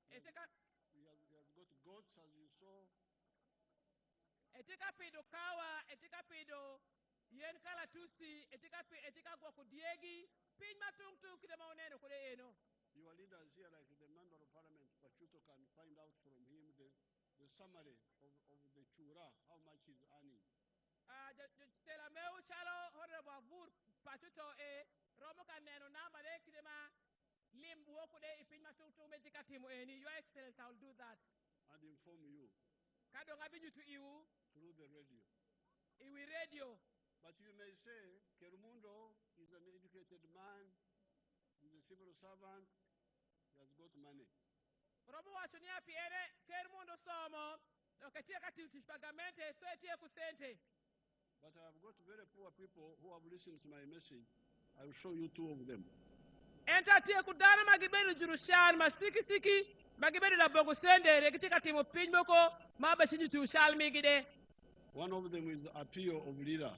He has got goats, as you saw. Etika pido kawa, etika pido yen kala tusi, etika gwa kudiegi, pin matung kide maoneno kule eno. Your leaders here, like the member of parliament, Pachuto, can find out from him the summary of the chura, how much he's earning. Tela meu chalo honorable Avur Pachuto Romo kaneno namba de kide ma lim woku de ipin matung metika timu eni. Your Excellency, I will do that. And inform you. Kado ngabinyu to you. Through the radio. Iwi radio. But you may say, Kermundo is an educated man, he's a civil servant, he has got money. Robo washonia piere, Kermundo somo, okatia kati utishpagamente, so etie kusente. But I have got very poor people who have listened to my message. I will show you two of them. Enta tie kudana magibelu jurushan, masiki, magibelu la bogo sende, rekitika timu pinboko, maba shinju tu shalmigide. One of them is the appeal of leader.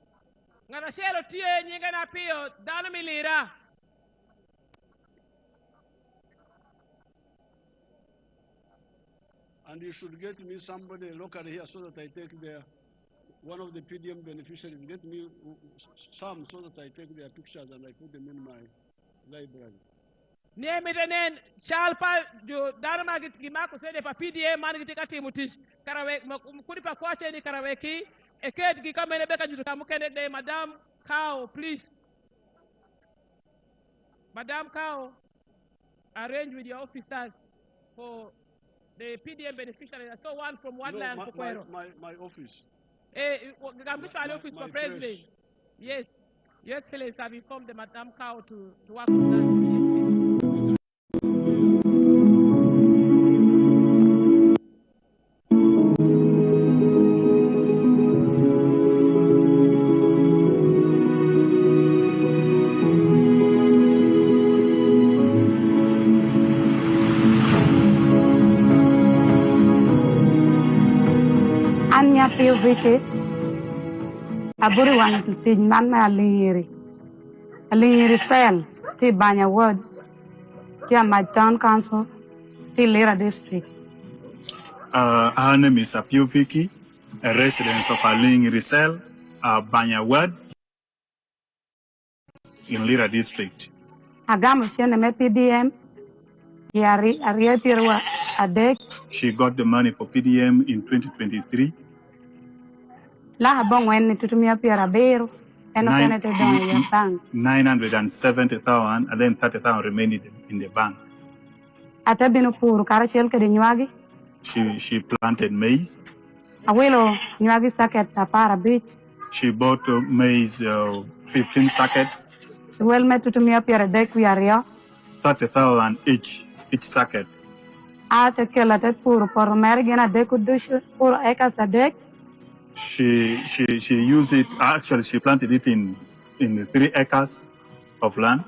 Nganashelo tie nyinga na appeal, dana milira. And you should get me somebody locally here so that I take one of the PDM beneficiaries, get me some so that I take their pictures and I put them in my library. Niemiten chalpa jo dana magimako sende pa PDM manigitika timu tish. Karawe kuni Pakwach ni karaweki. Eket gikamene beka jutu kamukene de Madam Kao, please. Madam Kao, arrange with your officers for the PDM beneficiaries. I saw one from Wadland to Kwero. My office. My office for president. Yes. Your Excellency, I've informed the Madam Kao to work on that. Visit Aburi one to teach man Aliri cell, T Banya Ward, Tia my town council, T Lira district. Her name is Apio Vicky, a resident of Aliri cell, Banya Ward, in Lira district. Agam Sheneme PDM, Ariapirwa Adek. She got the money for PDM in 2023. La bong when to me appear a bear and 970,000 and then 30,000 remained in the bank. At a binopur carachel Nyagi. She planted maize. A willow Nyagi sackets a para beach. She bought maize 15 sackets. Well met to me appear a deck we are 30,000 each sacket. At a kill at a poor for American a deck would do for acres a deck. She used it, actually she planted it in 3 acres of land.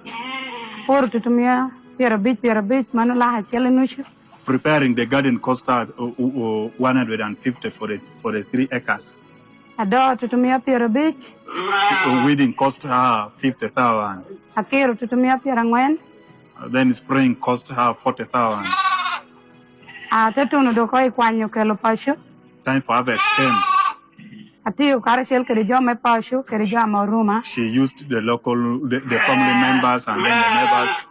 Preparing the garden cost her 150 for the 3 acres. Weeding cost her 50,000. Then spraying cost her 40,000. Time for harvest came. She used the family members and then the neighbors.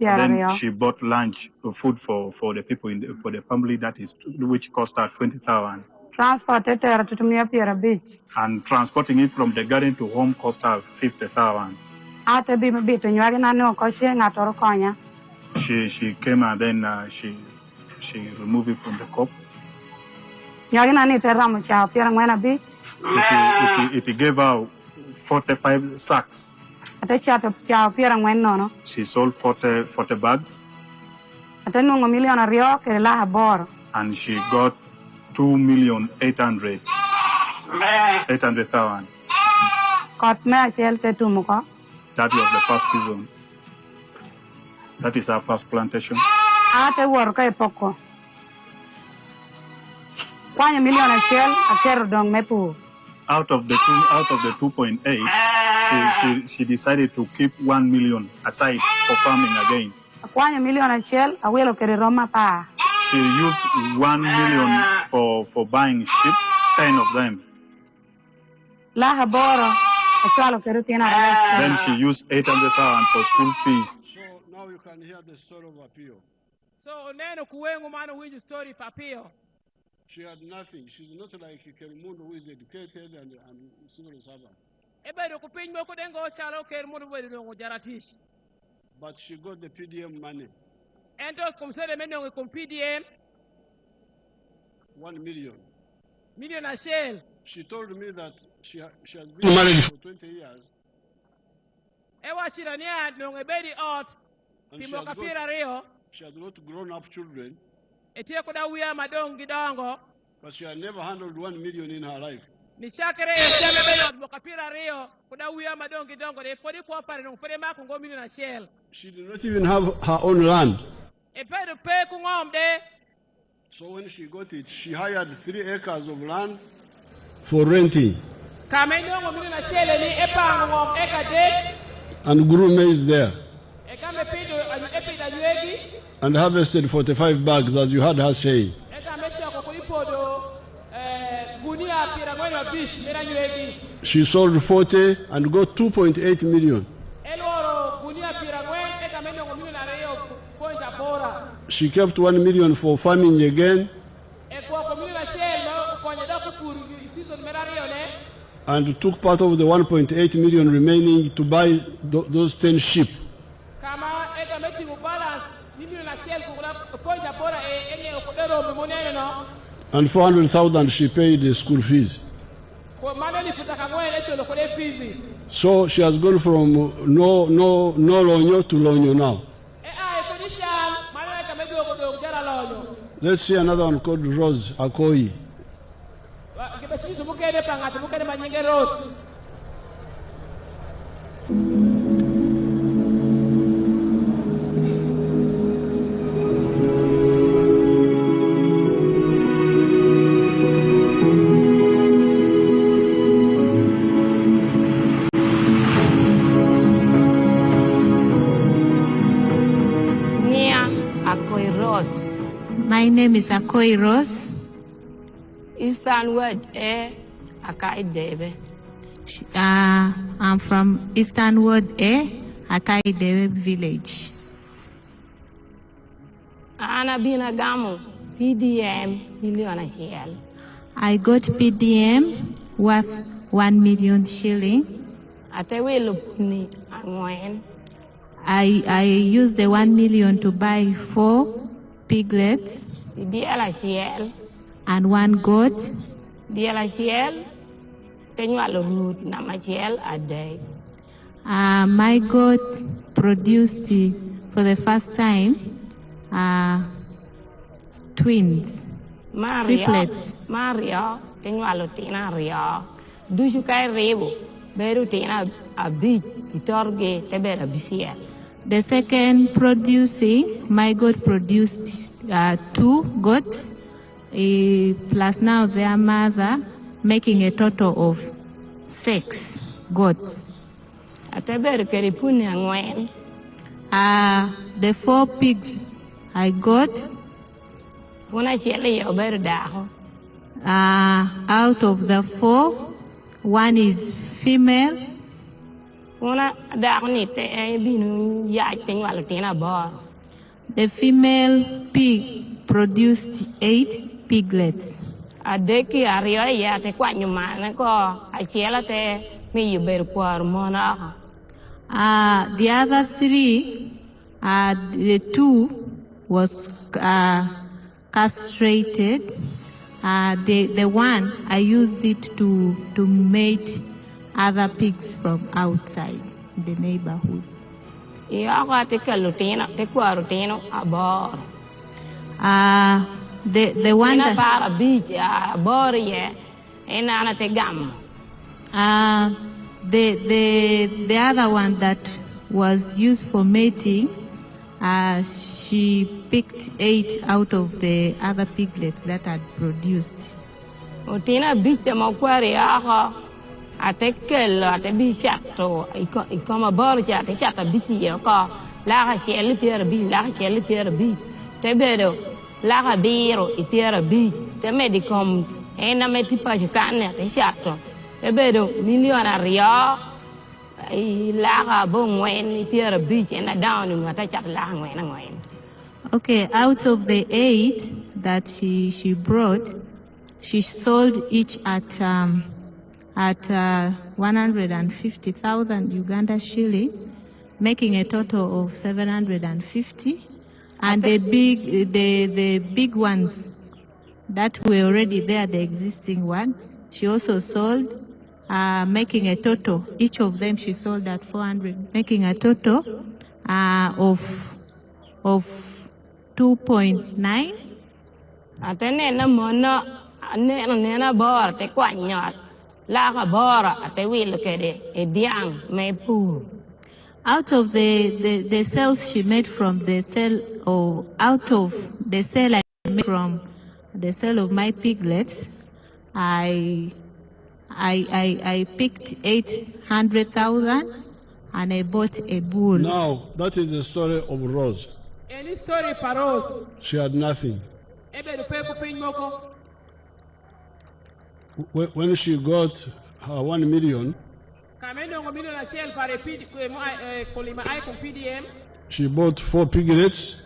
Then she bought lunch, food for the people for the family which cost her 20,000. And transporting it from the garden to home cost her 50,000. She came and then she removed it from the cup. It gave her 45 sacks. She sold 40 bags. And she got 2,800,000. That was the first season. That is our first plantation. Out of the 2.8, she decided to keep 1 million aside for farming again. 1 million achiel awelo kere Roma pa. She used 1 million for buying ships, 10 of them. La haboro achwalo kere tina. Then she used 800,000 for school fees. So now you can hear the story of Apio. So neno kuwengu mano winju story Papio. She had nothing. She's not like Kelmundu who is educated and civil servant. But she got the PDM money. 1 million. Million a shell. She told me that she has been married for 20 years. And she has got grown-up children. But she had never handled 1 million in her life. She did not even have her own land. So when she got it, she hired 3 acres of land for renting. And grew maize there. And harvested 45 bags, as you heard her say. She sold 40 and got 2.8 million. She kept 1 million for farming again. And took part of the 1.8 million remaining to buy those 10 sheep. And 400,000 she paid the school fees. So she has gone from no lonyo to lonyo now. Let's see another one called Rose Akoi. My name is Akoi Rose. Eastern Word, Akai Debe. I'm from Eastern Ward Akai Debe village. Ana Binagamu, PDM, million a shell. I got PDM worth 1 million shilling. At a will ni angoen. I used the 1 million to buy 4 piglets and 1 goat. My goat produced for the first time twins, triplets. Mario, tenualo tina rio. Dushukai rebo, beru tina a bit, titorge, tebera bisiel. The second producing, my goat produced 2 goats, plus now their mother, making a total of 6 goats. The 4 pigs I got, out of the 4, 1 is female. The female pig produced 8 piglets. The other 3, the 2 was castrated. The 1 I used it to mate other pigs from outside the neighborhood. The one that the other one that was used for mating, she picked 8 out of the other piglets that had produced. Laga shell pier B, laga shell pier B. Tebedo, laga biro, I pier B. Temedicom, ena metipa jukane, te shato. Tebedo, millionaire, laga bong when I pier B, and a down in what I chat lang when. Okay, out of the 8 that she brought, she sold each at 150,000 Uganda shilling, making a total of 750. And the big ones that were already there, the existing one, she also sold, making a total. Each of them she sold at 400, making a total of 2.9. Atene mono nena bor te kwanyot la bora ate wil kede e diang me pu. Out of the sales she made from the sale, or out of the sale I made from the sale of my piglets, I picked 800,000 and I bought a bull. Now, that is the story of Rose. Any story for Rose? She had nothing. When she got her 1 million, she bought 4 piglets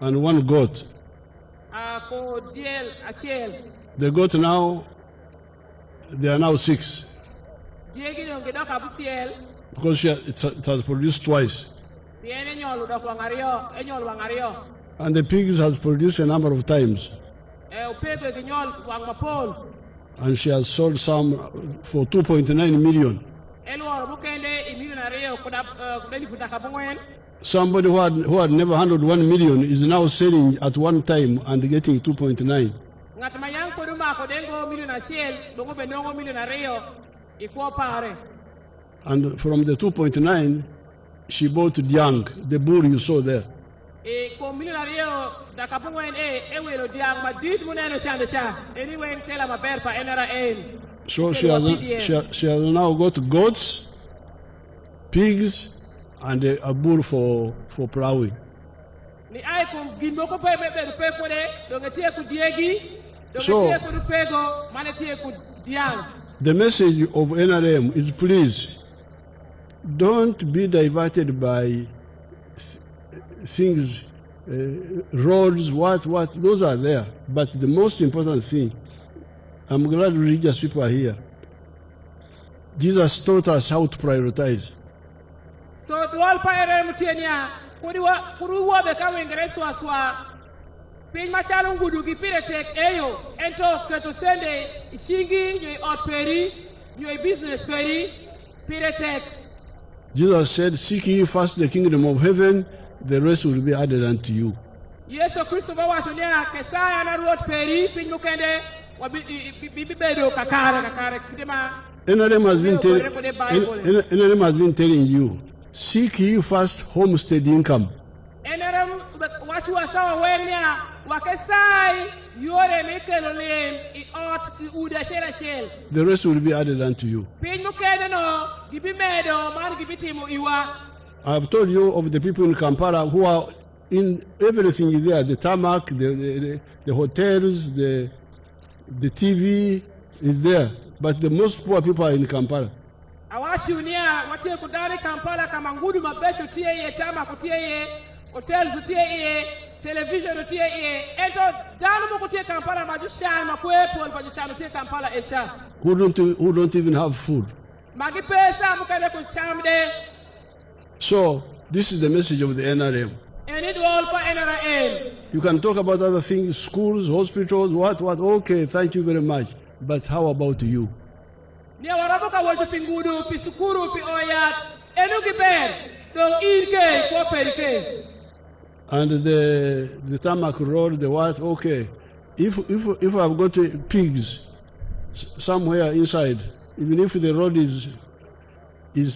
and 1 goat. The goat now, they are now 6. Because it has produced twice. And the pigs has produced a number of times. And she has sold some for 2.9 million. Somebody who had never handled 1 million is now selling at one time and getting 2.9. And from the 2.9, she bought Diang, the bull you saw there. So she has now got goats, pigs, and a bull for plowing. So the message of NRM is, please don't be diverted by things, roads, what, those are there. But the most important thing, I'm glad religious people are here. Jesus taught us how to prioritize. So dual pa mutiania kuruwa beka wengereswa swa pin machalung gudu gipire tek eyo ento keto sende ishingi nyoi operi nyoi business peri pire tek. Jesus said, seek ye first the kingdom of heaven, the rest will be added unto you. Yesu Kristo bawa sonia kesaya na ruot peri pin mukende bibibedo kakare kidema. NRM has been telling you, seek ye first homestead income. NRM wachu wasawa wenya wakesai yore mekelolem iot udashera shell. The rest will be added unto you. Pin mukende no gibimedo man gibitimu iwa. I have told you of the people in Kampala who are in everything is there, the tarmac, the hotels, the TV is there. But the most poor people are in Kampala. Awashunia watie kudari Kampala kama ngudu mabesho tie ye tama kutie ye hotels tie ye television tie ye ento danu mo kutie Kampala majusha makwepo walipajusha tie Kampala echa who don't even have food. Magi pesa mukade kushamde. So this is the message of the NRM. And it all for NRM. You can talk about other things, schools, hospitals, what, okay, thank you very much. But how about you? And the tarmac road, the what, okay. If I've got pigs somewhere inside, even if the road is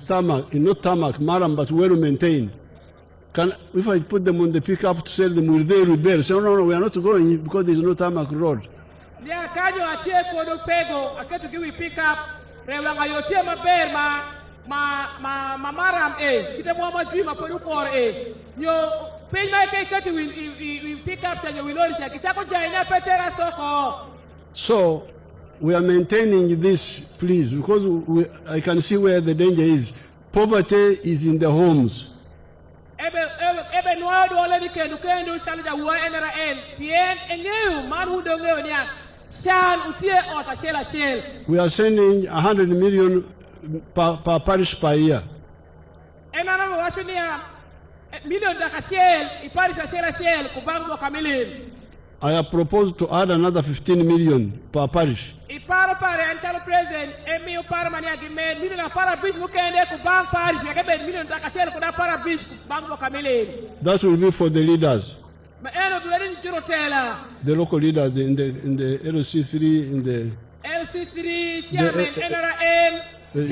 tarmac, not tarmac, maram, but well maintained, if I put them on the pickup to sell them, will they rebel? Say, no, we are not going because there is no tarmac road. maram kita mo ma jima podu kor yo pay na kay we pick up and we lori cha kichako jaina petera soko. So we are maintaining this, please, because I can see where the danger is. Poverty is in the homes. Ebe no do already kendo chalja wa NRL pien enyu man who don't know nya shan utie ota shell. We are sending 100 million per parish per year. Enana washunia million da shell I parish shell kubango kamili. I have proposed to add another 15 million per parish. Iparo pare antalo president emi upara mani agime million para bit mukende ku bank parish yakebe million takashel ku da para bit bango kamili. That will be for the leaders. Ma eno duerin jirotela. The local leaders in the LC3 in the LC3 chairman NRL. Because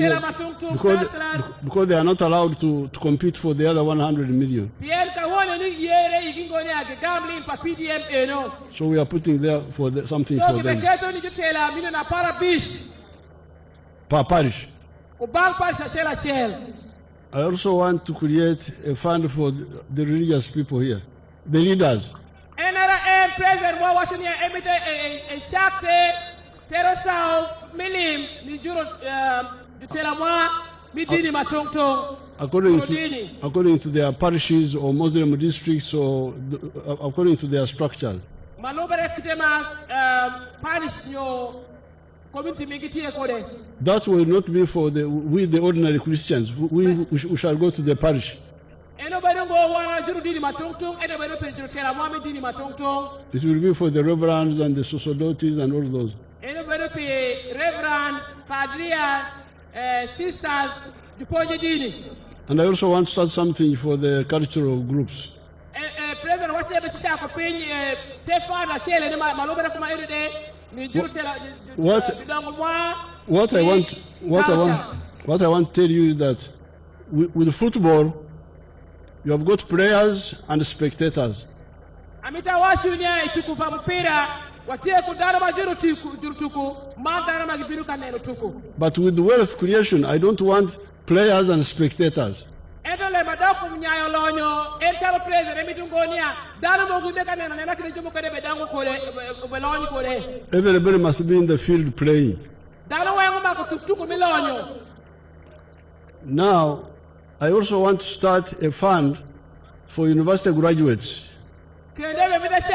they are not allowed to compete for the other 100 million. So we are putting there for something for them. Per parish. I also want to create a fund for the religious people here, the leaders. NRM President Washington a chapter Terosao Milim Nijuro according to their parishes or Muslim districts or according to their structures. That will not be for the ordinary Christians. We shall go to the parish. It will be for the reverends and the sacerdotes and all those. Reverends, Padria, sisters, and I also want to start something for the cultural groups. What I want to tell you is that with football, you have got players and spectators. But with wealth creation, I don't want players and spectators. Everybody must be in the field playing. Now, I also want to start a fund for university graduates. University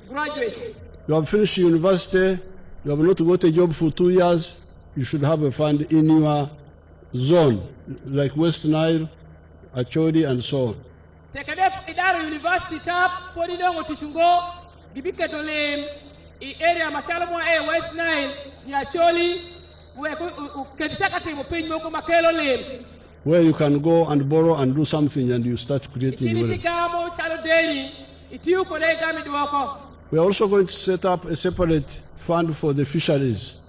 graduates. You have finished university, you have not got a job for 2 years, you should have a fund in your zone, like West Nile, Acholi, and so on. University tap, area West Nile, Acholi, where you can go and borrow and do something and you start creating wealth. We are also going to set up a separate fund for the fisheries.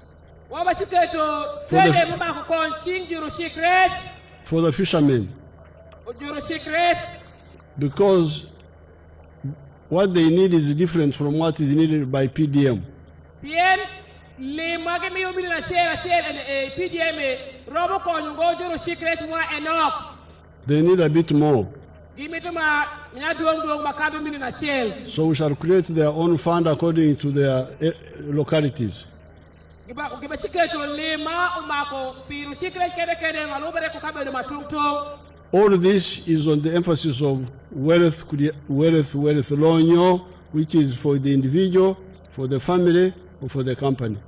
For the fishermen. Because what they need is different from what is needed by PDM. They need a bit more. So we shall create their own fund according to their localities. All this is on the emphasis of wealth lonyo, which is for the individual, for the family, or for the company.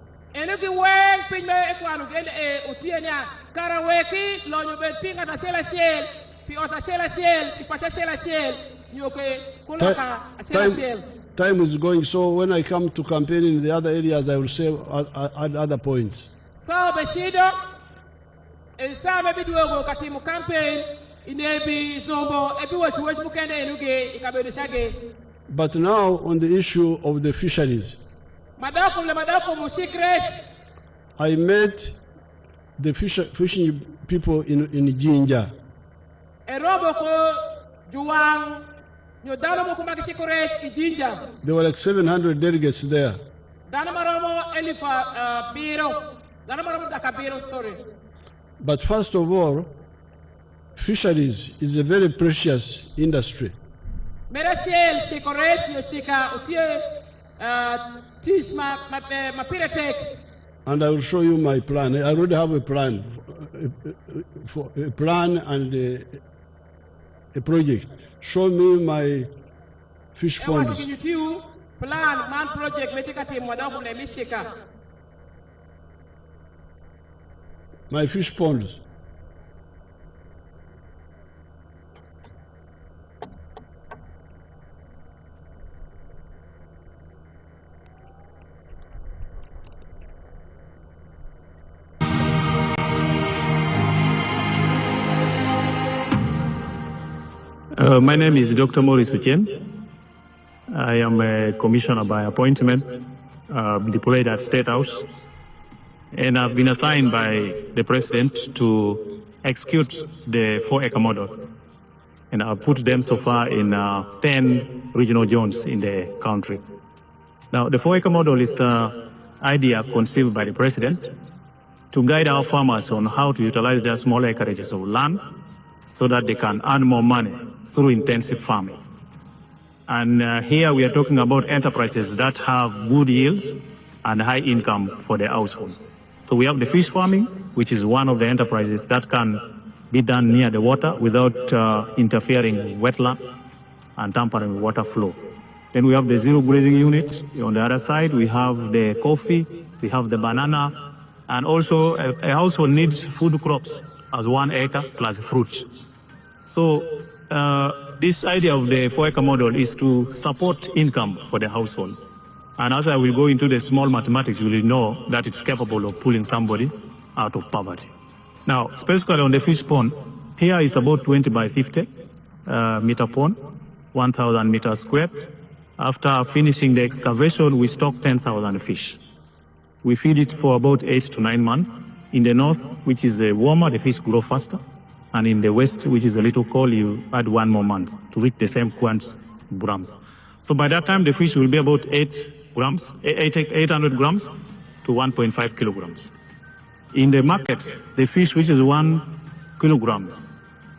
Time is going, so when I come to campaign in the other areas, I will say add other points. But now on the issue of the fisheries, I met the fishing people in Jinja. Nyo dano mo kumaki courage ijinja. There were like 700 delegates there. Dano maromo elifa biro. Dano maromo dakabiro, sorry. But first of all, fisheries is a very precious industry. Merashel shikoresh no shika utie tish mapiretek. And I will show you my plan. I already have a plan, a plan and a project. Show me my fish ponds. Plan man project metika team wadabu na mishika. My fish ponds. My name is Dr. Maurice Uchien. I am a commissioner by appointment, deployed at State House, and I've been assigned by the president to execute the 4-acre model. And I've put them so far in 10 regional zones in the country. Now, the 4-acre model is an idea conceived by the president to guide our farmers on how to utilize their small acreages of land so that they can earn more money through intensive farming. And here we are talking about enterprises that have good yields and high income for the household. So we have the fish farming, which is one of the enterprises that can be done near the water without interfering with wetland and tampering with water flow. Then we have the zero grazing unit. On the other side, we have the coffee, we have the banana, and also a household needs food crops as 1 acre plus fruits. So this idea of the 4-acre model is to support income for the household. And as I will go into the small mathematics, you will know that it's capable of pulling somebody out of poverty. Now, specifically on the fish pond, here is about 20 by 50 meter pond, 1,000 meters square. After finishing the excavation, we stock 10,000 fish. We feed it for about 8 to 9 months. In the north, which is warmer, the fish grow faster. And in the west, which is a little cold, you add 1 more month to reach the same grams. So by that time, the fish will be about 800 grams to 1.5 kilograms. In the market, the fish which is 1 kilograms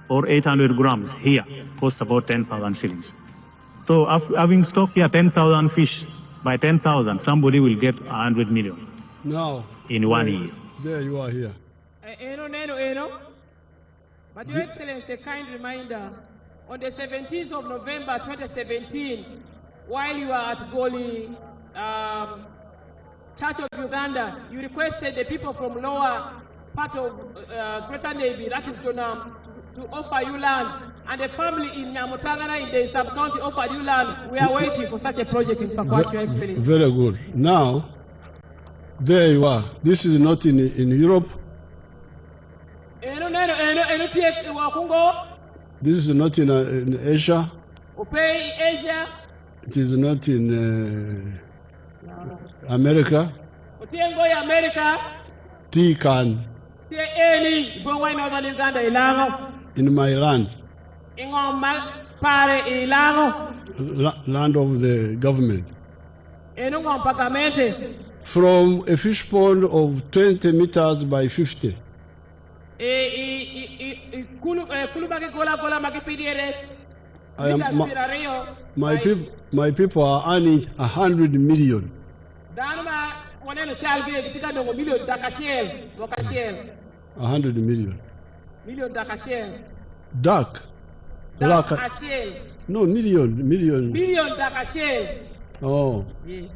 or 800 grams here costs about 10,000 shillings. So having stock here 10,000 fish, by 10,000, somebody will get 100 million in 1 year. There you are here. But Your Excellency, a kind reminder, on the 17th of November 2017, while you were at Goli Church of Uganda, you requested the people from lower part of Greater Navy, that is Donam, to offer you land, and the family in Nyamutangana in the sub-county offered you land. We are waiting for such a project in Pakwach, Your Excellency. Very good. Now, there you are. This is not in Europe. This is not in Asia. It is not in America. Tikan. In my land. Land of the government. From a fish pond of 20 meters by 50. My people are earning 100 million. 100 million. Dark. No, million. Oh. Yes.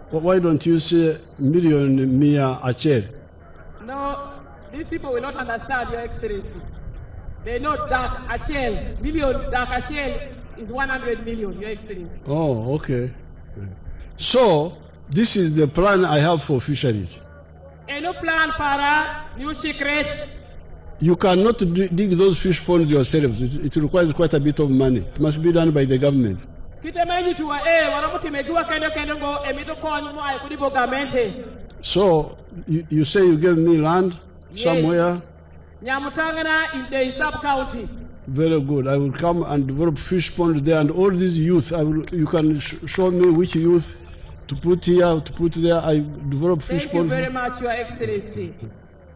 Why don't you say million mia achel? No, these people will not understand, Your Excellency. They know dark achel. Million dark achel is 100 million, Your Excellency. Oh, okay. So, this is the plan I have for fisheries. No plan para new secret. You cannot dig those fish ponds yourselves. It requires quite a bit of money. It must be done by the government. So, you say you gave me land somewhere? Nyamutangana in the sub-county. Very good. I will come and develop fish pond there, and all these youth, you can show me which youth to put here, to put there. I develop fish Thank you pond. very much, Your Excellency.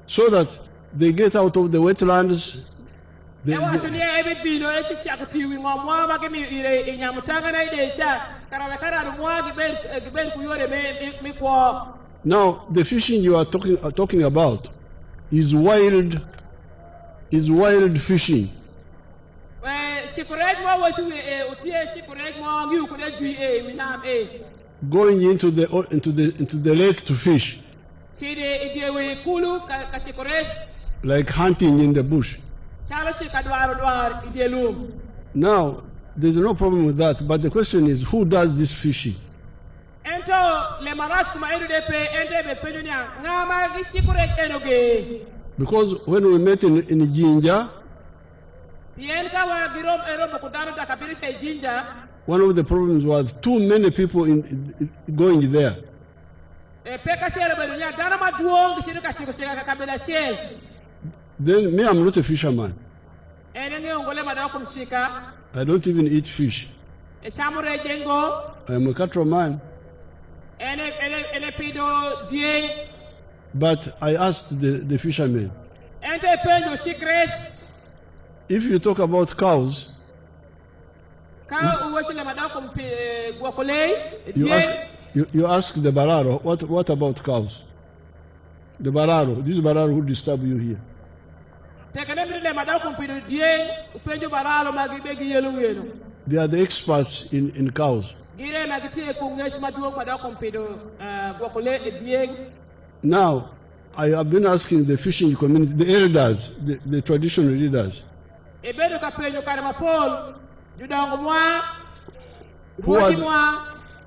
So that they get out of the wetlands. They, Ewa sunia ebe bino eshi chakutiwi ngomwa magemi ile inyamutanga na ile isha karawekara rumwa giben kuyore me kwa. now, the fishing you are talking about is wild fishing. Chikurej mo washi utie chikurej mo ngi ukule jui minam Going into the lake to fish. Sidi idewe kulu ka chikurej. Like hunting in the bush. Now, there's no problem with that, but the question is, who does this fishing? Because when we met in Jinja, one of the problems was too many people going there. Then me, I'm not a fisherman. I don't even eat fish. I am a cattle man. But I asked the fishermen, if you talk about cows, you ask the Bararo, what about cows? The Bararo, this Bararo who disturb you here. They are the experts in cows. Now, I have been asking the fishing community, the elders, the traditional leaders,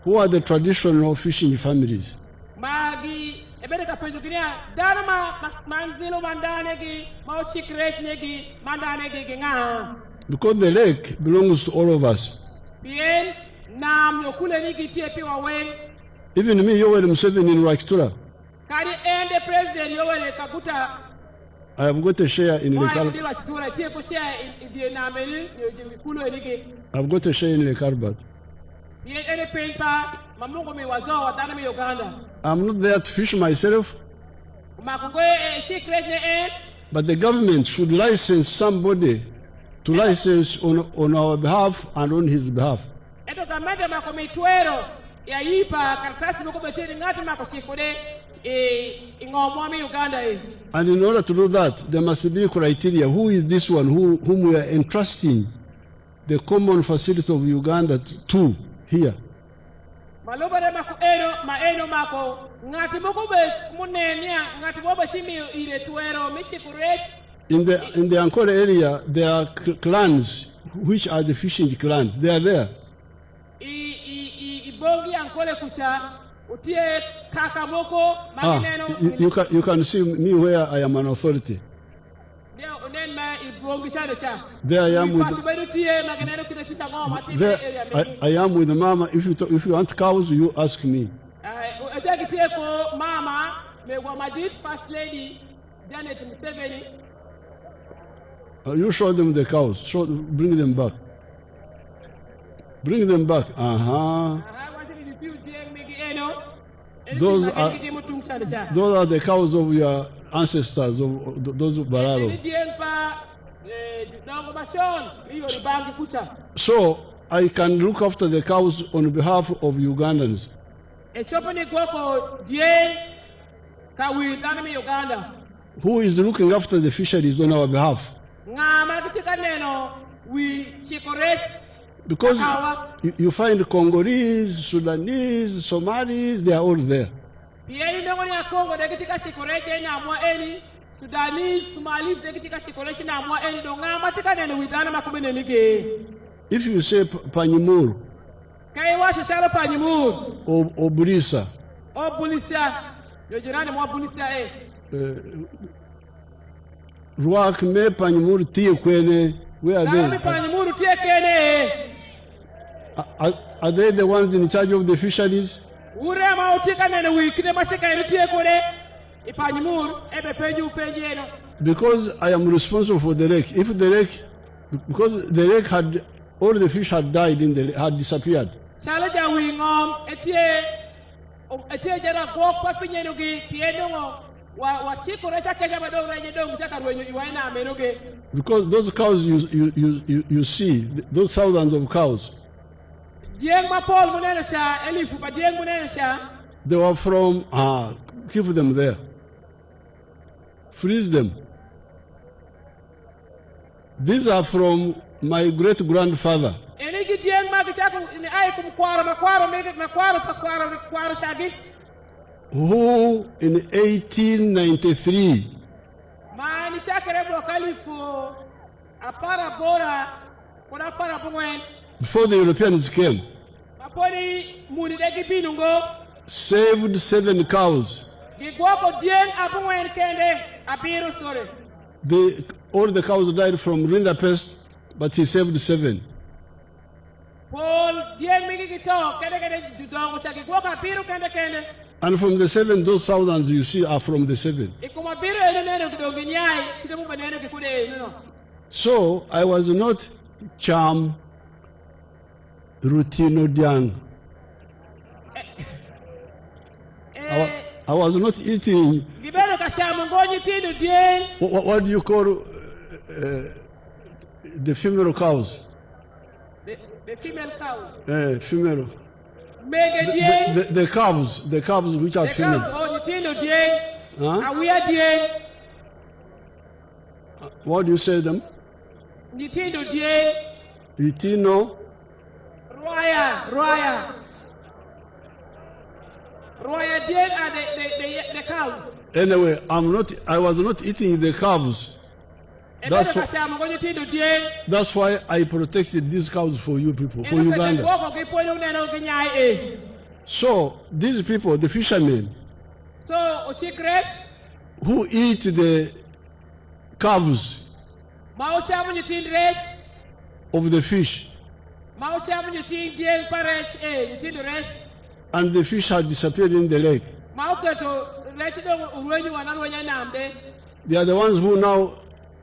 who are the traditional fishing families? Because the lake belongs to all of us. Even me, Yoweri Museveni in Rwakitura, I have got a share in the I've got a share in the carbon. I'm not there to fish myself, but the government should license somebody to license on our behalf and on his behalf. And in order to do that, there must be criteria. Who is this one whom we are entrusting the common facility of Uganda to here? In the Ankole area, there are clans, which are the fishing clans. They are there. You can see me where I am an authority. There I am with Mama. If you want cows, you ask me. First Lady Janet Museveni. You show them the cows. Bring them back. Bring them back. Those are the cows of your ancestors, of those Bararo. So I can look after the cows on behalf of Ugandans. Who is looking after the fisheries on our behalf? Because you find Congolese, Sudanese, Somalis, they are all there. If you say Panyimur or Bulisa, Ruak me Panyimur tie kwene, where are they? Are they the ones in charge of the fisheries? Because I am responsible for the lake. If the lake Because the lake had, all the fish had died in the had disappeared. Chalaja wingom etie jara go papinye nugi tienongo wa chiku recha kenya madong na nyedong chaka rwenyo iwaina amenuge. Because those cows you see, those thousands of cows, Dieng mapol munene sha elifu ba dieng munene sha. they were from, keep them there. Freeze them. These are from my great-grandfather. Enigi dieng magi chaku ni ay makwaro shagi. Who in 1893 Mani shakere bro kalifu apara bora kuna para bungwen. before the Europeans came, Maponi muni degi binungo. saved 7 cows. Gigwako dieng abungwen kende abiru sore. All the cows died from rinderpest, but he saved 7. Paul dieng migi kito kende judongo chaki gwako abiru kende. And from the 7, those thousands you see are from the 7. Ikuma biru ene kidongo nyai kidemu banene kikude no. So I was not charm Rutino Diang. I was not eating. What do you call the female cows? The female cows. Female. The calves which are female. Huh? What do you say them? Itino. Roya deer are the cows. Anyway, I was not eating the calves. That's why I protected these cows for you people, for Uganda. So these people, the fishermen, who eat the calves of the fish, and the fish had disappeared in the lake. They are the ones who now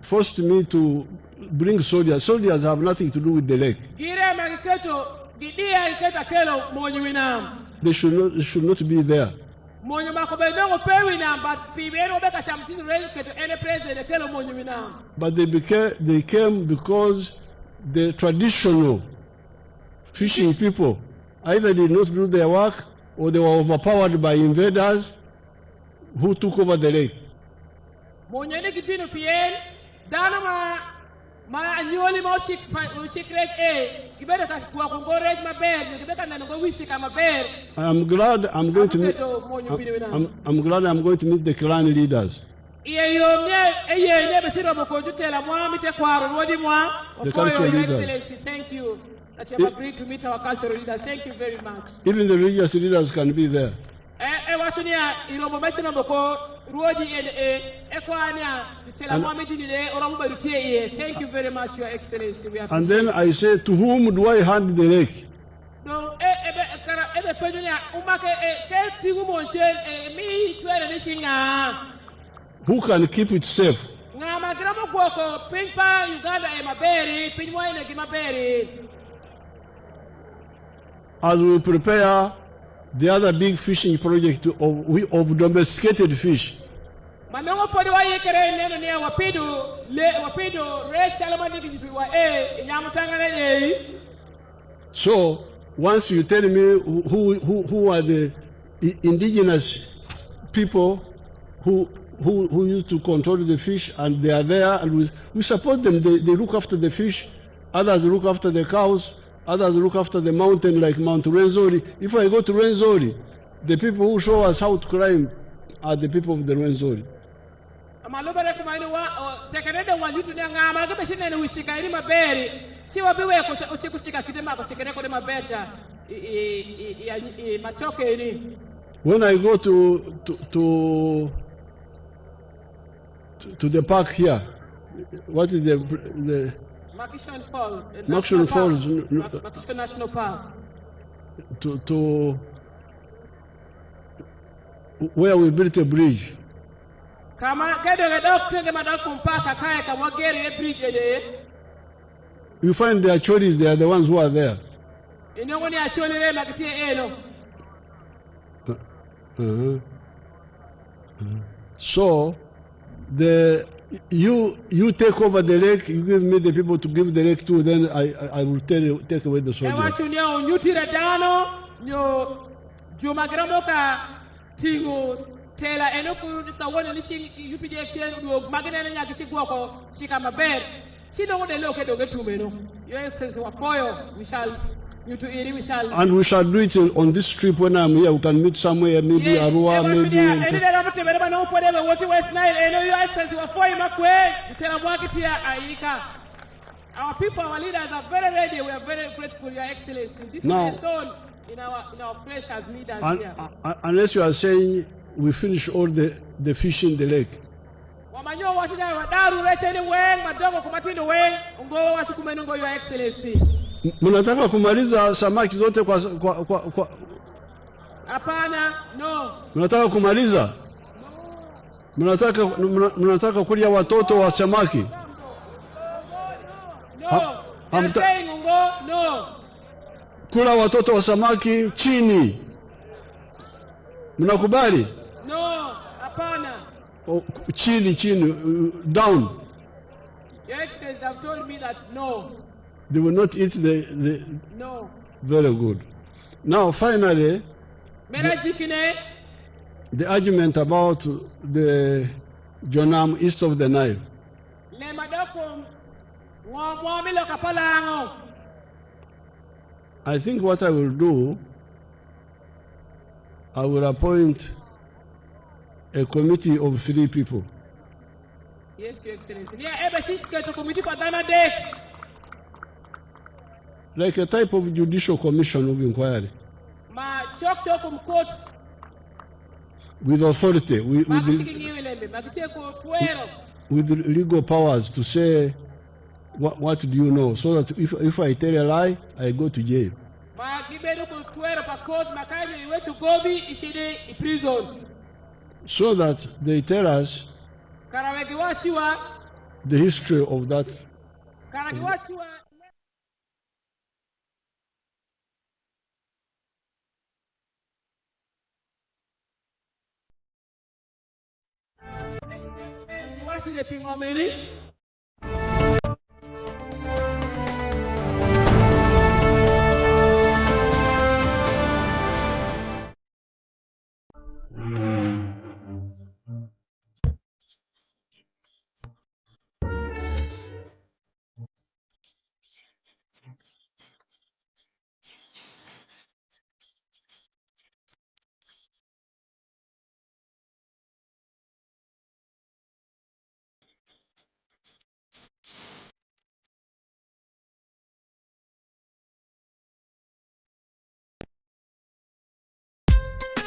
forced me to bring soldiers. Soldiers have nothing to do with the lake. They should not be there. But they came because the traditional fishing people either did not do their work or they were overpowered by invaders who took over the lake. I'm glad I'm going to meet the clan leaders. The cultural leaders. Thank you that you have agreed to meet our cultural leaders. Thank you very much. Even the religious leaders can be there. Thank you very much, Your Excellency. And then I say, to whom do I hand the lake? Who can keep it safe? As we prepare the other big fishing project of domesticated fish. So once you tell me who are the indigenous people who used to control the fish, and they are there, and we support them. They look after the fish. Others look after the cows. Others look after the mountain like Mount Rwenzori. If I go to Rwenzori, the people who show us how to climb are the people of the Rwenzori. When I go to the park here, what is the Makishan Falls. Makishan Falls. Makishan National Park. To where we built a bridge. You find their choris, they are the ones who are there. So, you take over the lake, you give me the people to give the lake to, then I will take away the soldiers. And we shall do it on this trip when I'm here. We can meet somewhere, maybe Arua, maybe. Our people, our leaders are very ready. We are very grateful, Your Excellency. This now, is a thorn in our flesh as leaders here. Unless you are saying we finish all the fish in the lake. Your Excellency. Mnataka kumaliza samaki zote kwa Hapana, no. Mnataka kumaliza? Mnataka kulia watoto wa samaki? No. I'm saying no. Kula watoto wa samaki chini. Mnakubali? No, hapana. Chini, down. Your Excellency have told me that no. They will not eat the No. Very good. Now, finally, the argument about the Jonam east of the Nile. I think what I will do, I will appoint a committee of 3 people. Yes, Your Excellency. Like a type of judicial commission of inquiry. With authority, with legal powers to say, what do you know? So that if I tell a lie, I go to jail. So that they tell us the history of that.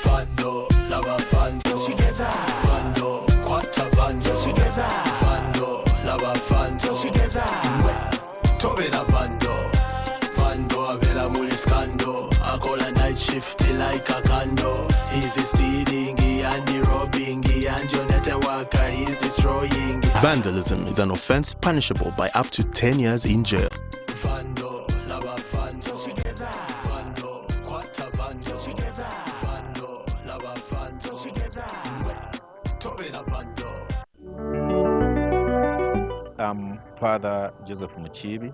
Bando, lava bando, shigeza. Bando, kwata bando, shigeza. Bando, lava bando, shigeza. Tobera bando, bando avera muliskando. Akola night shift like a kando. He's stealing, and robbing, and Jonathan Waka, he's destroying. Vandalism is an offense punishable by up to 10 years in jail. Bando, lava bando, shigeza. Bando, kwata bando, shigeza. I'm Father Joseph Muchibi,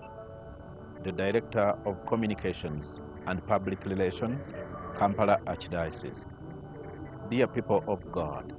the Director of Communications and Public Relations, Kampala Archdiocese. Dear people of God,